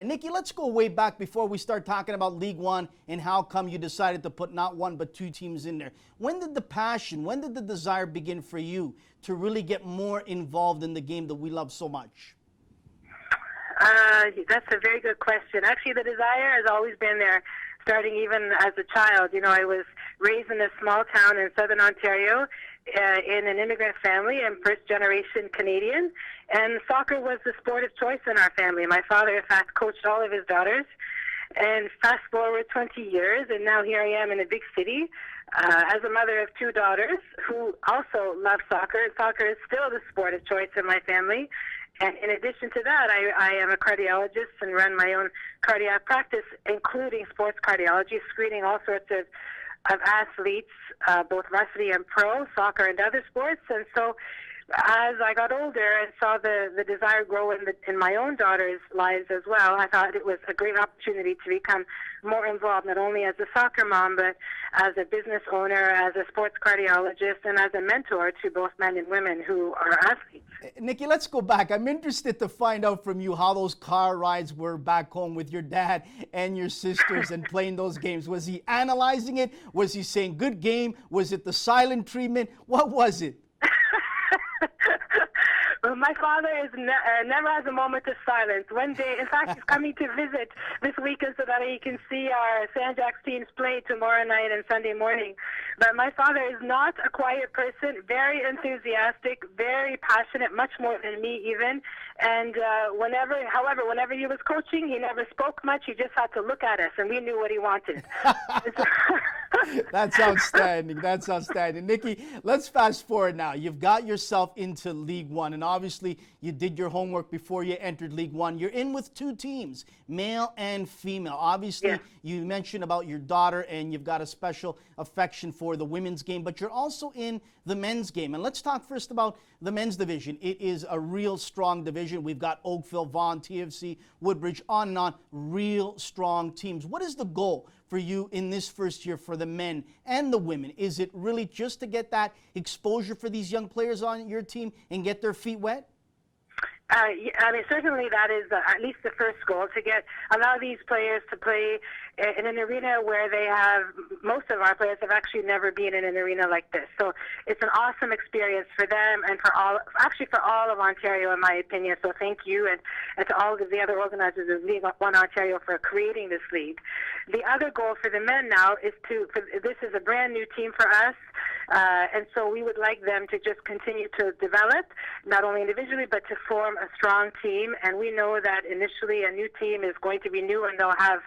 Nicki, let's go way back before we start talking about League One and how come you decided to put not one but two teams in there. When did the passion, when did the desire begin for you to really get more involved in the game that we love so much? That's a very good question. Actually, the desire has always been there, starting even as a child. You know, I was raised in a small town in southern Ontario in an immigrant family. I'm first-generation Canadian, and soccer was the sport of choice in our family. My father, in fact, coached all of his daughters. And fast forward 20 years, and now here I am in a big city as a mother of two daughters who also love soccer. And soccer is still the sport of choice in my family. And in addition to that, I am a cardiologist and run my own cardiac practice, including sports cardiology, screening all sorts of athletes, both varsity and pro, soccer and other sports. And so as I got older and saw the desire grow in my own daughters' lives as well, I thought it was a great opportunity to become more involved, not only as a soccer mom, but as a business owner, as a sports cardiologist, and as a mentor to both men and women who are athletes. Nicki, let's go back. I'm interested to find out from you how those car rides were back home with your dad and your sisters and playing those games. Was he analyzing it? Was he saying, good game? Was it the silent treatment? What was it? Well, my father is never has a moment of silence. One day, in fact, he's coming to visit this weekend so that he can see our Sanjaxx teams play tomorrow night and Sunday morning. But my father is not a quiet person, very enthusiastic, very passionate, much more than me even. And whenever he was coaching, he never spoke much. He just had to look at us, and we knew what he wanted. That's outstanding. That's outstanding. Nicki, let's fast forward now. You've got yourself into League One, and obviously you did your homework before you entered League One. You're in with two teams, male and female. Obviously, yeah. You mentioned about your daughter, and you've got a special affection for the women's game, but you're also in the men's game. And let's talk first about the men's division. It is a real strong division. We've got Oakville, Vaughan, TFC, Woodbridge, on and on, real strong teams. What is the goal for you in this first year for the men and the women? Is it really just to get that exposure for these young players on your team and get their feet wet? Yeah, I mean, certainly that is at least the first goal, to allow these players to play in an arena where most of our players have actually never been in an arena like this. So it's an awesome experience for them and for all of Ontario, in my opinion. So thank you and to all of the other organizers of League One Ontario for creating this league. The other goal for the men now is this is a brand new team for us. And so we would like them to just continue to develop, not only individually, but to form a strong team. And we know that initially a new team is going to be new, and they'll have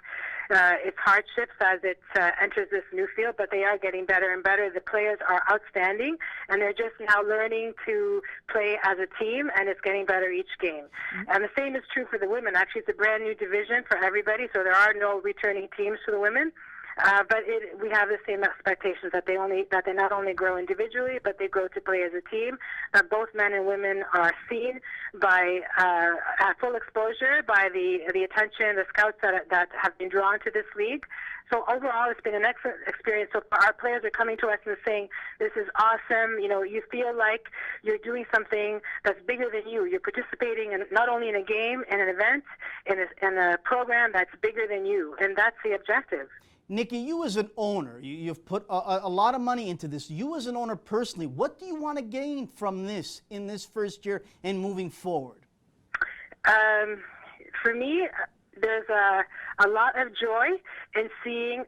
its hardships as it enters this new field, but they are getting better and better. The players are outstanding, and they're just now learning to play as a team, and it's getting better each game. Mm-hmm. And the same is true for the women. Actually, it's a brand new division for everybody, so there are no returning teams for the women. But we have the same expectations that they not only grow individually, but they grow to play as a team. That both men and women are seen by at full exposure by the attention, the scouts that have been drawn to this league. So overall, it's been an excellent experience. So our players are coming to us and saying, "This is awesome." You know, you feel like you're doing something that's bigger than you. You're participating in not only in a game, in an event, in a program that's bigger than you, and that's the objective. Nicki, you as an owner, you've put a lot of money into this. You as an owner personally, what do you want to gain from this in this first year and moving forward? For me, there's a lot of joy in seeing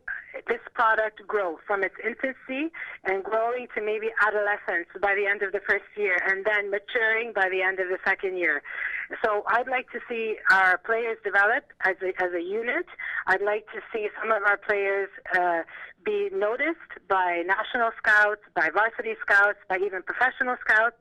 this product grow from its infancy and growing to maybe adolescence by the end of the first year, and then maturing by the end of the second year. So I'd like to see our players develop as a unit. I'd like to see some of our players be noticed by national scouts, by varsity scouts, by even professional scouts.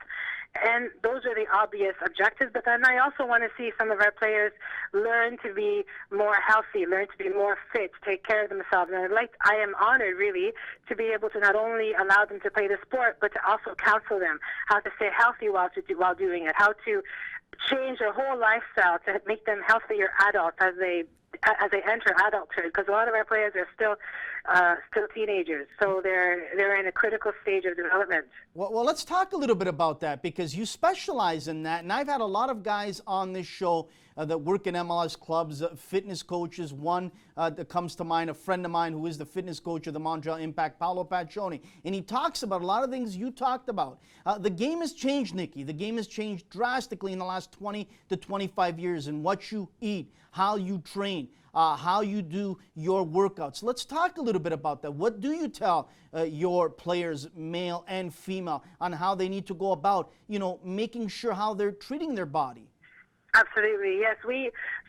And those are the obvious objectives. But then I also want to see some of our players learn to be more healthy, learn to be more fit, take care of themselves. And I am honored, really, to be able to not only allow them to play the sport, but to also counsel them how to stay healthy while doing it, how to change their whole lifestyle to make them healthier adults as they enter adulthood, because a lot of our players are still teenagers, so they're in a critical stage of development. Well, let's talk a little bit about that, because you specialize in that, and I've had a lot of guys on this show that work in MLS clubs, fitness coaches. One that comes to mind, a friend of mine who is the fitness coach of the Montreal Impact, Paolo Paccioni. And he talks about a lot of things you talked about. The game has changed, Nicki. The game has changed drastically in the last 20 to 25 years in what you eat, how you train, how you do your workouts. Let's talk a little bit about that. What do you tell your players, male and female, on how they need to go about, making sure how they're treating their body? Absolutely, yes.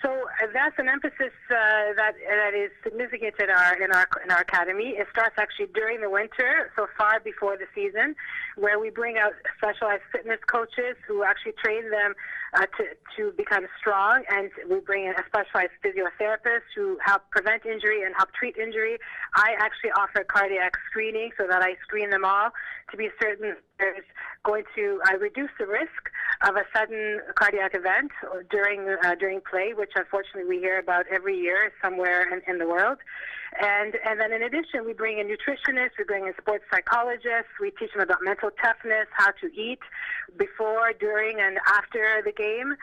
So that's an emphasis that is significant in our academy. It starts actually during the winter, so far before the season, where we bring out specialized fitness coaches who actually train them to become strong, and we bring in a specialized physiotherapist who help prevent injury and help treat injury. I actually offer cardiac screening so that I screen them all to be certain there's going to reduce the risk of a sudden cardiac event during play, which unfortunately we hear about every year somewhere in the world. And then in addition, we bring in nutritionists, we bring in sports psychologists, we teach them about mental toughness, how to eat before, during, and after the game.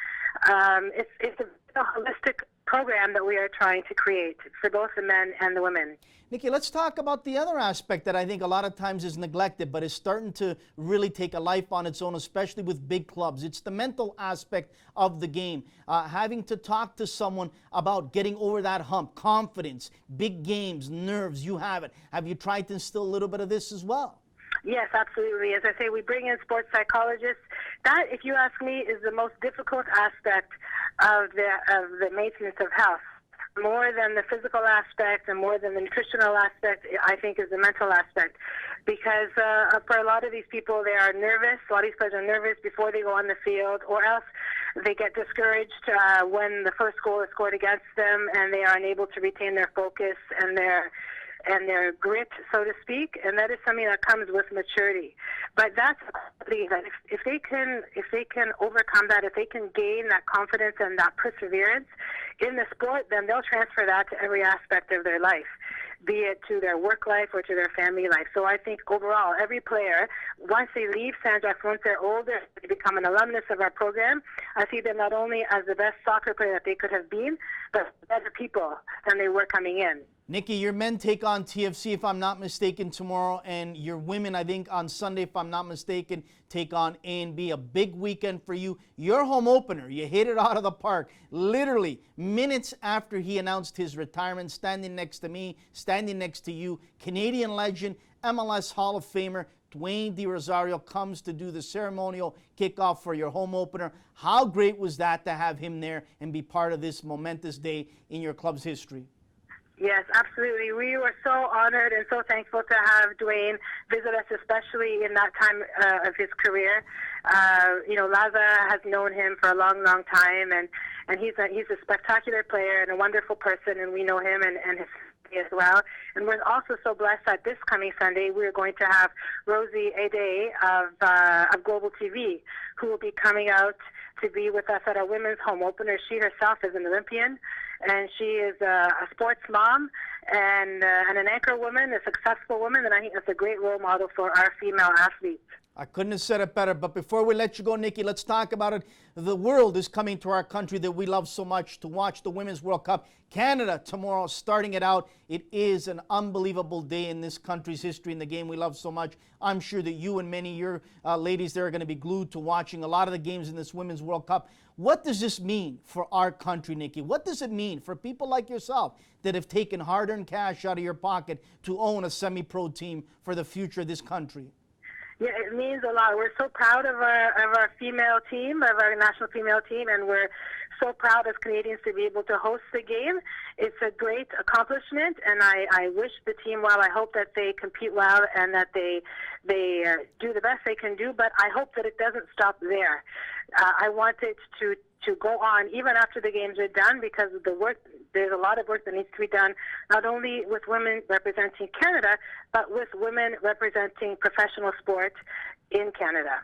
It's a holistic program that we are trying to create for both the men and the women. Nicki, let's talk about the other aspect that I think a lot of times is neglected, but is starting to really take a life on its own, especially with big clubs. It's the mental aspect of the game. Having to talk to someone about getting over that hump, confidence, big games, nerves, you have it. Have you tried to instill a little bit of this as well? Yes, absolutely. As I say, we bring in sports psychologists. That, if you ask me, is the most difficult aspect of the maintenance of health. More than the physical aspect and more than the nutritional aspect, I think, is the mental aspect. Because for a lot of these people, they are nervous. A lot of these players are nervous before they go on the field, or else they get discouraged when the first goal is scored against them, and they are unable to retain their focus and their grit, so to speak, and that is something that comes with maturity. But that's a quality that if they can overcome that, if they can gain that confidence and that perseverance in the sport, then they'll transfer that to every aspect of their life, be it to their work life or to their family life. So I think overall, every player, once they leave Sanjaxx, once they're older, they become an alumnus of our program, I see them not only as the best soccer player that they could have been, but better people than they were coming in. Nicki, your men take on TFC, if I'm not mistaken, tomorrow, and your women, I think, on Sunday, if I'm not mistaken, take on A&B. A big weekend for you. Your home opener, you hit it out of the park. Literally, minutes after he announced his retirement, standing next to me, standing next to you, Canadian legend, MLS Hall of Famer, Dwayne De Rosario comes to do the ceremonial kickoff for your home opener. How great was that to have him there and be part of this momentous day in your club's history? Yes, absolutely. We were so honored and so thankful to have Dwayne visit us, especially in that time of his career. Laza has known him for a long, long time, and he's a spectacular player and a wonderful person, and we know him and his family as well. And we're also so blessed that this coming Sunday we're going to have Rosie Ade of Global TV, who will be coming out to be with us at our women's home opener. She herself is an Olympian, and she is a sports mom and an anchor woman, a successful woman, and I think that's a great role model for our female athletes. I couldn't have said it better, but before we let you go, Nicki, let's talk about it. The world is coming to our country that we love so much to watch the Women's World Cup. Canada tomorrow, starting it out. It is an unbelievable day in this country's history in the game we love so much. I'm sure that you and many of your ladies there are going to be glued to watching a lot of the games in this Women's World Cup. What does this mean for our country, Nicki? What does it mean for people like yourself that have taken hard-earned cash out of your pocket to own a semi-pro team for the future of this country? Yeah, it means a lot. We're so proud of our female team, of our national female team, and we're so proud as Canadians to be able to host the game. It's a great accomplishment, and I wish the team well. I hope that they compete well and that they do the best they can do, but I hope that it doesn't stop there. I want it to go on even after the games are done, because there's a lot of work that needs to be done, not only with women representing Canada, but with women representing professional sport in Canada.